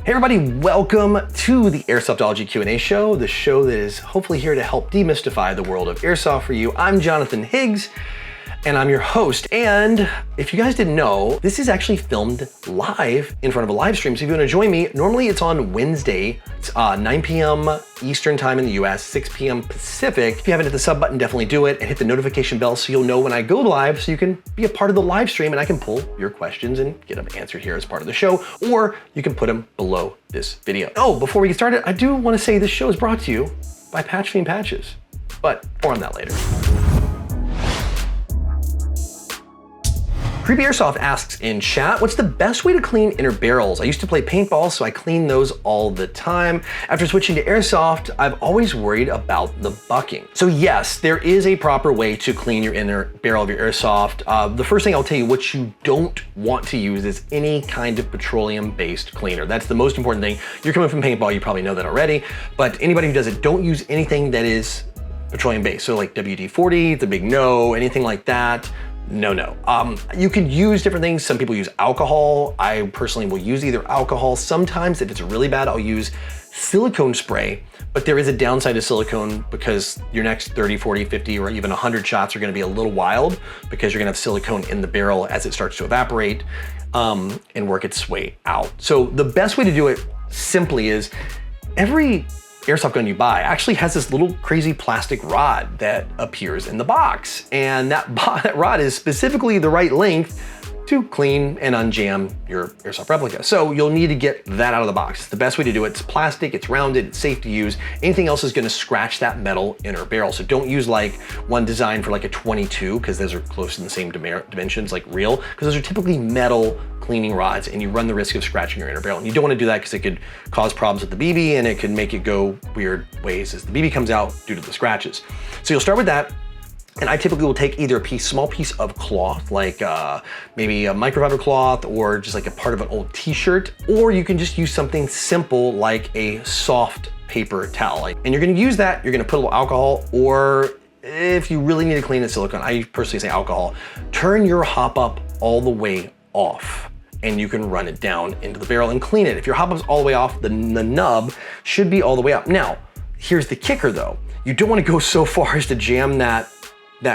Hey everybody, welcome to the Airsoftology Q&A show, the show that is hopefully here to help demystify the world of airsoft for you. I'm Jonathan Higgs, and I'm your host. And if you guys didn't know, this is actually filmed live in front of a live stream. So if you want to join me, normally it's on Wednesday. It's 9 p.m. Eastern time in the US, 6 p.m. Pacific. If you haven't hit the sub button, definitely do it and hit the notification bell so you'll know when I go live so you can be a part of the live stream and I can pull your questions and get them answered here as part of the show, or you can put them below this video. Oh, before we get started, I do want to say this show is brought to you by Patch Fiend Patches, but more on that later. Creepy Airsoft asks in chat, what's the best way to clean inner barrels? I used to play paintball, so I clean those all the time. After switching to Airsoft, I've always worried about the bucking. So yes, there is a proper way to clean your inner barrel of your Airsoft. The first thing I'll tell you, what you don't want to use is any kind of petroleum-based cleaner. That's the most important thing. You're coming from paintball, you probably know that already, but anybody who does it, don't use anything that is petroleum-based. So like WD-40, the big no, anything like that. No. You can use different things. Some people use alcohol. I personally will use either alcohol. Sometimes if it's really bad, I'll use silicone spray, but there is a downside to silicone because your next 30, 40, 50, or even 100 shots are gonna be a little wild because you're gonna have silicone in the barrel as it starts to evaporate and work its way out. So the best way to do it simply is every airsoft gun you buy actually has this little crazy plastic rod that appears in the box. And that rod is specifically the right length to clean and unjam your airsoft replica. So you'll need to get that out of the box. It's the best way to do it. It's plastic, it's rounded, it's safe to use. Anything else is gonna scratch that metal inner barrel. So don't use like one designed for like a 22, because those are close in the same dimensions, like real, because those are typically metal cleaning rods and you run the risk of scratching your inner barrel. And you don't wanna do that because it could cause problems with the BB and it could make it go weird ways as the BB comes out due to the scratches. So you'll start with that. And I typically will take either a small piece of cloth, like maybe a microfiber cloth or just like a part of an old t-shirt, or you can just use something simple like a soft paper towel. And you're gonna use that, you're gonna put a little alcohol, or if you really need to clean it, silicone, I personally say alcohol, turn your hop up all the way off and you can run it down into the barrel and clean it. If your hop up's all the way off, the nub should be all the way up. Now, here's the kicker though. You don't wanna go so far as to jam that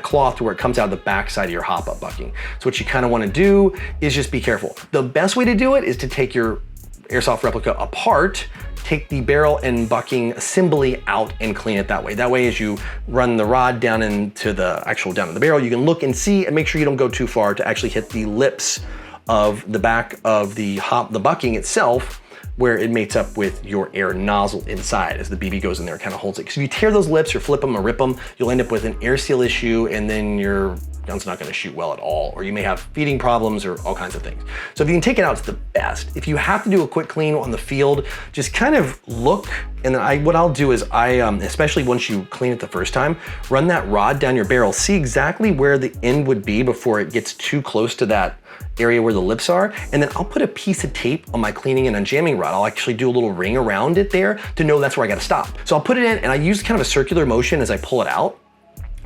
cloth to where it comes out of the back side of your hop up bucking. So what you kind of want to do is just be careful. The best way to do it is to take your airsoft replica apart, take the barrel and bucking assembly out and clean it that way. That way, as you run the rod down into the down in the barrel, you can look and see and make sure you don't go too far to actually hit the lips of the back of the bucking itself, where it mates up with your air nozzle inside as the BB goes in there and kind of holds it. Because if you tear those lips or flip them or rip them, you'll end up with an air seal issue and then your gun's not gonna shoot well at all, or you may have feeding problems or all kinds of things. So if you can take it out, it's the best. If you have to do a quick clean on the field, just kind of look, and then what I'll do is especially once you clean it the first time, run that rod down your barrel, see exactly where the end would be before it gets too close to that area where the lips are, and then I'll put a piece of tape on my cleaning and unjamming rod. I'll actually do a little ring around it there to know that's where I gotta stop. So I'll put it in and I use kind of a circular motion as I pull it out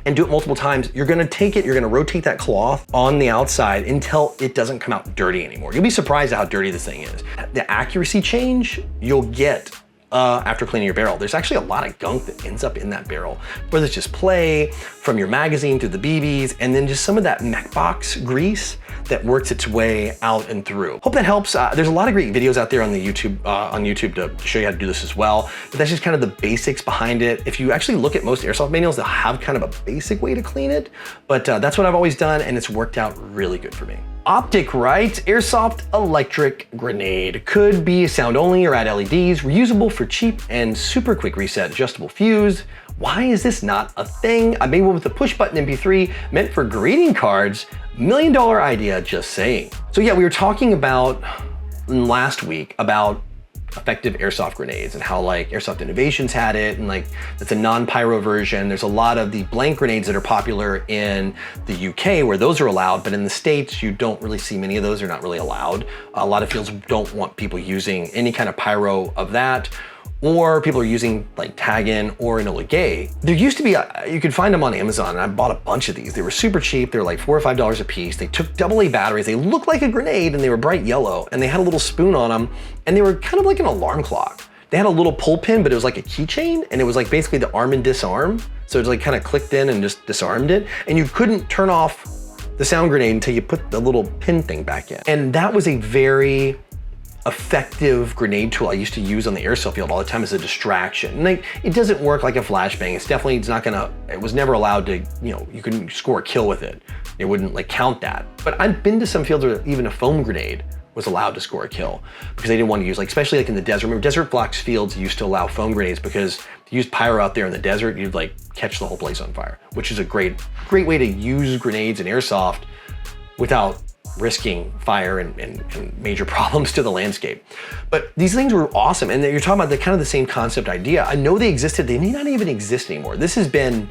and do it multiple times. You're gonna take it, you're gonna rotate that cloth on the outside until it doesn't come out dirty anymore. You'll be surprised at how dirty this thing is. The accuracy change you'll get after cleaning your barrel. There's actually a lot of gunk that ends up in that barrel, whether it's just play from your magazine through the BBs, and then just some of that mech box grease that works its way out and through. Hope that helps. There's a lot of great videos out there on the YouTube to show you how to do this as well. But that's just kind of the basics behind it. If you actually look at most airsoft manuals, they'll have kind of a basic way to clean it, but that's what I've always done, and it's worked out really good for me. Optic writes, Airsoft electric grenade could be sound only or add LEDs, reusable for cheap and super quick reset, adjustable fuse. Why is this not a thing? I made one with a push button MP3 meant for greeting cards. $1 million idea, just saying. So yeah, we were talking about last week about effective airsoft grenades and how like Airsoft Innovations had it, and like it's a non-pyro version. There's a lot of the blank grenades that are popular in the UK where those are allowed, but in the States you don't really see many of those. They're not really allowed. A lot of fields don't want people using any kind of pyro of that, or people are using like Tag-In or Enola Gay. There used to be, you could find them on Amazon, and I bought a bunch of these. They were super cheap. They were like $4 or $5 a piece. They took AA batteries. They looked like a grenade, and they were bright yellow, and they had a little spoon on them, and they were kind of like an alarm clock. They had a little pull pin, but it was like a keychain, and it was like basically the arm and disarm. So it was like kind of clicked in and just disarmed it, and you couldn't turn off the sound grenade until you put the little pin thing back in. And that was a very effective grenade tool I used to use on the airsoft field all the time as a distraction. And like, it doesn't work like a flashbang. It's not gonna, it was never allowed to, you know, you couldn't score a kill with it. It wouldn't like count that. But I've been to some fields where even a foam grenade was allowed to score a kill because they didn't want to use, like, especially like in the desert. Remember, desert blocks fields used to allow foam grenades because if you used pyro out there in the desert, you'd like catch the whole place on fire, which is a great way to use grenades in airsoft without risking fire and major problems to the landscape. But these things were awesome. And you're talking about the kind of the same concept idea. I know they existed, they may not even exist anymore. This has been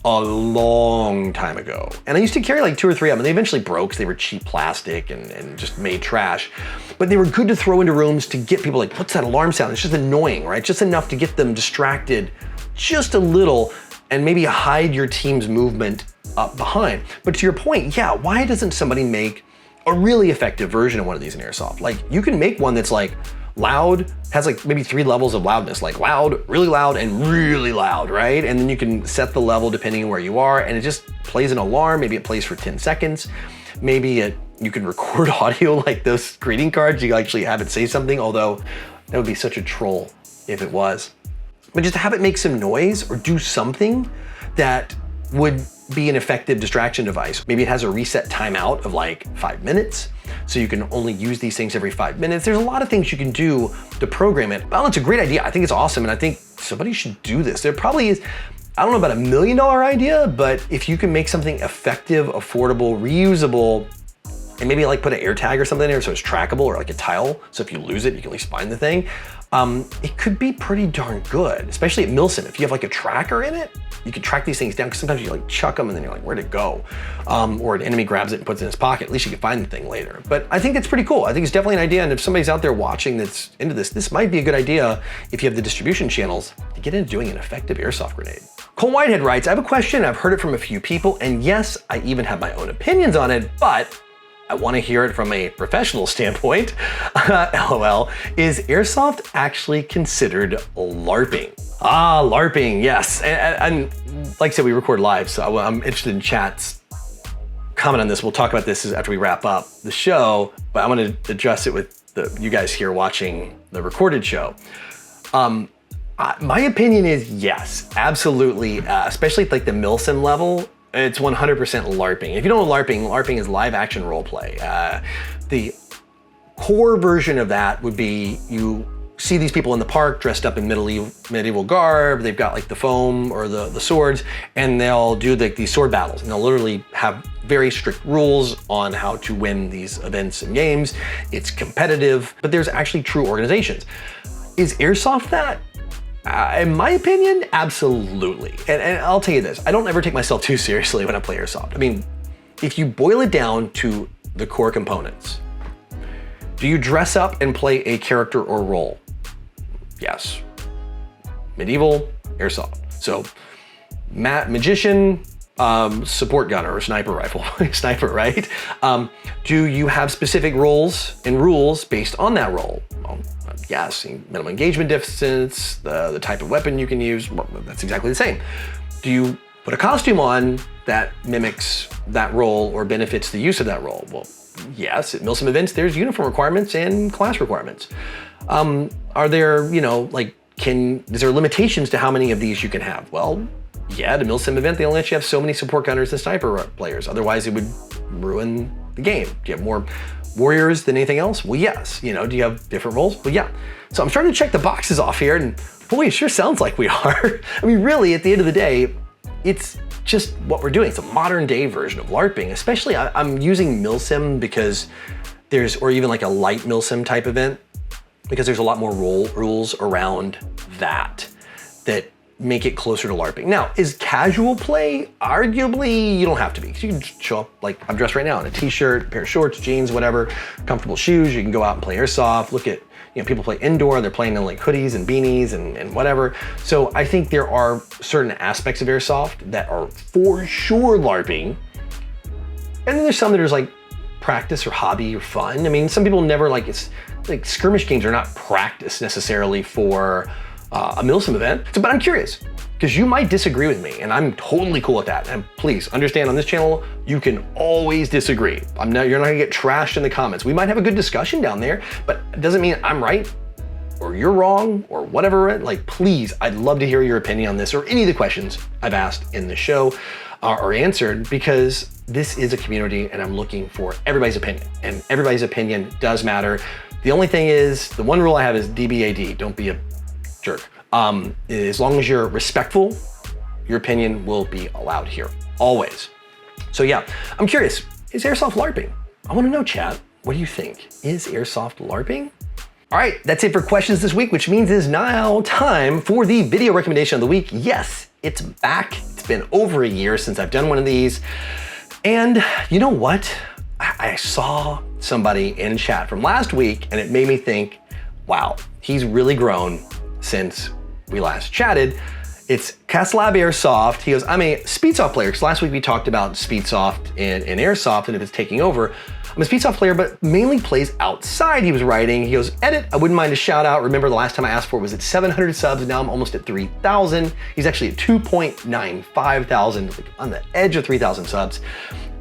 a long time ago. And I used to carry like 2 or 3 of them, and they eventually broke because they were cheap plastic and just made trash. But they were good to throw into rooms to get people like, what's that alarm sound? It's just annoying, right? Just enough to get them distracted just a little and maybe hide your team's movement up behind. But to your point, yeah, why doesn't somebody make a really effective version of one of these in airsoft? Like, you can make one that's like loud, has like maybe 3 levels of loudness, like loud, and really loud, right? And then you can set the level depending on where you are, and it just plays an alarm. Maybe it plays for 10 seconds. Maybe you can record audio like those greeting cards. You actually have it say something, although that would be such a troll if it was. But just have it make some noise or do something that would be an effective distraction device. Maybe it has a reset timeout of like 5 minutes, so you can only use these things every 5 minutes. There's a lot of things you can do to program it. Well, it's a great idea. I think it's awesome, and I think somebody should do this. There probably is, I don't know about $1 million idea, but if you can make something effective, affordable, reusable, and maybe like put an air tag or something in there so it's trackable, or like a tile, so if you lose it, you can at least find the thing. It could be pretty darn good, especially at Milsim. If you have like a tracker in it, you can track these things down, because sometimes you like chuck them and then you're like, where'd it go? Or an enemy grabs it and puts it in his pocket. At least you can find the thing later. But I think it's pretty cool. I think it's definitely an idea. And if somebody's out there watching that's into this, this might be a good idea if you have the distribution channels to get into doing an effective airsoft grenade. Cole Whitehead writes, I have a question. I've heard it from a few people, and yes, I even have my own opinions on it, but I want to hear it from a professional standpoint. LOL. Is airsoft actually considered LARPing? Ah, LARPing, yes. And like I said, we record live, so I'm interested in chat's comment on this. We'll talk about this after we wrap up the show, but I want to address it with you guys here watching the recorded show. My opinion is yes, absolutely, especially at like the Milsim level. It's 100% LARPing. If you don't know LARPing is live action role play. The core version of that would be you see these people in the park dressed up in medieval garb. They've got like the foam or the swords, and they'll do these sword battles. And they'll literally have very strict rules on how to win these events and games. It's competitive, but there's actually true organizations. Is airsoft that? In my opinion, absolutely. And I'll tell you this, I don't ever take myself too seriously when I play airsoft. I mean, if you boil it down to the core components, do you dress up and play a character or role? Yes. Medieval, airsoft. So, magician, support gunner or sniper rifle, sniper, right? Do you have specific roles and rules based on that role? Well, yes, minimum engagement distance, the type of weapon you can use, well, that's exactly the same. Do you put a costume on that mimics that role or benefits the use of that role? Well, yes, at Milsim events, there's uniform requirements and class requirements. Are there, is there limitations to how many of these you can have? Well, yeah, at a Milsim event, they only let you have so many support gunners and sniper players. Otherwise, it would ruin the game. Do you have more warriors than anything else? Well, yes. Do you have different roles? Well, yeah. So I'm starting to check the boxes off here, and boy, it sure sounds like we are. I mean, really, at the end of the day, it's just what we're doing. It's a modern day version of LARPing. Especially, I'm using Milsim because or even like a light Milsim type event, because there's a lot more rules around that make it closer to LARPing. Now, is casual play? Arguably, you don't have to be. You can show up like I'm dressed right now in a t-shirt, a pair of shorts, jeans, whatever, comfortable shoes. You can go out and play Airsoft. Look at, people play indoor, they're playing in like hoodies and beanies and whatever. So I think there are certain aspects of Airsoft that are for sure LARPing. And then there's some that are like practice or hobby or fun. I mean, some people never it's like skirmish games are not practice necessarily for a milsim event. So, but I'm curious, because you might disagree with me, and I'm totally cool with that. And please understand, on this channel, you can always disagree. You're not gonna get trashed in the comments. We might have a good discussion down there, but it doesn't mean I'm right or you're wrong or whatever. Like, please, I'd love to hear your opinion on this or any of the questions I've asked in the show or answered, because this is a community and I'm looking for everybody's opinion, and everybody's opinion does matter. The only thing is, the one rule I have is DBAD, don't be a jerk. As long as you're respectful, your opinion will be allowed here, always. So yeah, I'm curious, is Airsoft LARPing? I wanna know, chat, what do you think? Is Airsoft LARPing? All right, that's it for questions this week, which means it's now time for the video recommendation of the week. Yes, it's back. It's been over a year since I've done one of these. And you know what? I saw somebody in chat from last week and it made me think, wow, he's really grown since we last chatted. It's Castlab Airsoft. He goes, I'm a Speedsoft player, because last week we talked about Speedsoft in Airsoft and if it's taking over. I'm a Speedsoft player, but mainly plays outside, he was writing. He goes, edit, I wouldn't mind a shout out. Remember the last time I asked for it was at 700 subs, now I'm almost at 3,000. He's actually at 2.95 thousand, like on the edge of 3,000 subs.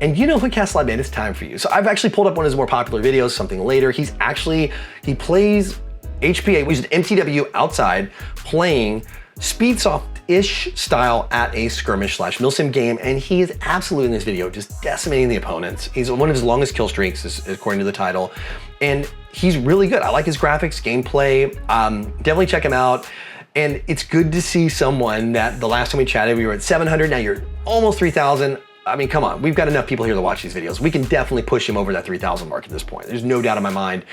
And you know what, Castlab, man, it's time for you. So I've actually pulled up one of his more popular videos, something later. He plays HPA, which is MTW outside, playing Speedsoft-ish style at a skirmish/milsim game, and he is absolutely in this video just decimating the opponents. He's one of his longest kill streaks, according to the title, and he's really good. I like his graphics, gameplay. Definitely check him out. And it's good to see someone that the last time we chatted, we were at 700, now you're almost 3,000. I mean, come on, we've got enough people here to watch these videos. We can definitely push him over that 3,000 mark at this point. There's no doubt in my mind.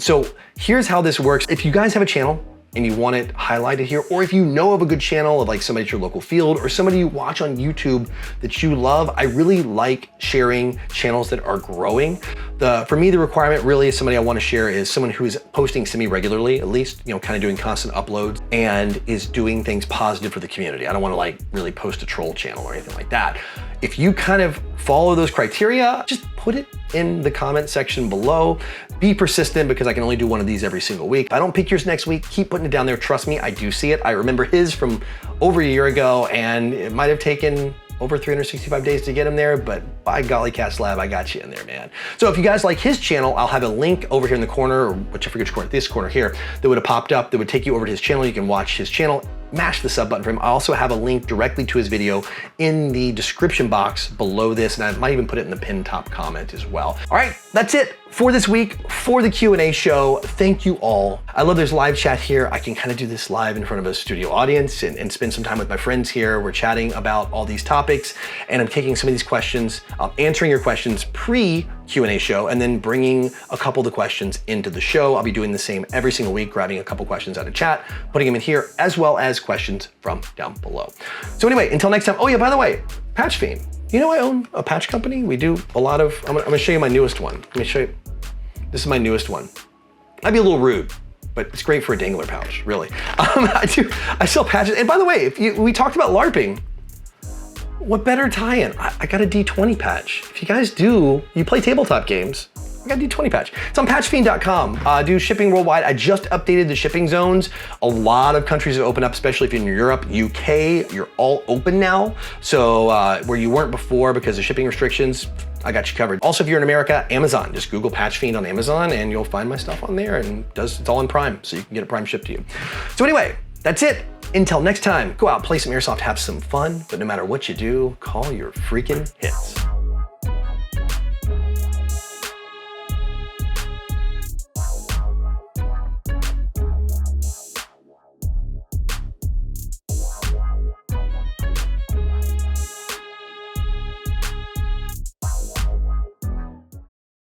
So here's how this works. If you guys have a channel and you want it highlighted here, or if you know of a good channel of like somebody at your local field or somebody you watch on YouTube that you love, I really like sharing channels that are growing. For me, the requirement really is somebody I want to share is someone who is posting semi-regularly, at least, kind of doing constant uploads and is doing things positive for the community. I don't want to like really post a troll channel or anything like that. If you kind of follow those criteria, just put it in the comment section below. Be persistent, because I can only do one of these every single week. If I don't pick yours next week, keep putting it down there. Trust me, I do see it. I remember his from over a year ago, and it might have taken over 365 days to get him there, but by golly, Castlab, I got you in there, man. So if you guys like his channel, I'll have a link over here in the corner, or whichever corner, this corner here, that would have popped up that would take you over to his channel. You can watch his channel, mash the sub button for him. I also have a link directly to his video in the description box below this, and I might even put it in the pinned top comment as well. All right, that's it for this week, for the Q&A show. Thank you all. I love there's live chat here. I can kind of do this live in front of a studio audience and spend some time with my friends here. We're chatting about all these topics, and I'm taking some of these questions, answering your questions pre-Q&A show, and then bringing a couple of the questions into the show. I'll be doing the same every single week, grabbing a couple questions out of chat, putting them in here, as well as questions from down below. So anyway, until next time. Oh yeah, by the way, Patch Fiend. You know I own a patch company. We do a lot of, I'm gonna show you my newest one. Let me show you, this is my newest one. Might be a little rude, but it's great for a dangler pouch, really. I sell patches, and by the way, we talked about LARPing, what better tie-in? I got a D20 patch. If you guys you play tabletop games, I got a D20 patch. It's on patchfiend.com. I do shipping worldwide. I just updated the shipping zones. A lot of countries have opened up, especially if you're in Europe. UK, you're all open now. So where you weren't before because of shipping restrictions, I got you covered. Also, if you're in America, Amazon, just Google Patch Fiend on Amazon and you'll find my stuff on there, and it's all in Prime, so you can get it Prime shipped to you. So anyway, that's it. Until next time, go out, play some Airsoft, have some fun, but no matter what you do, call your freaking hits.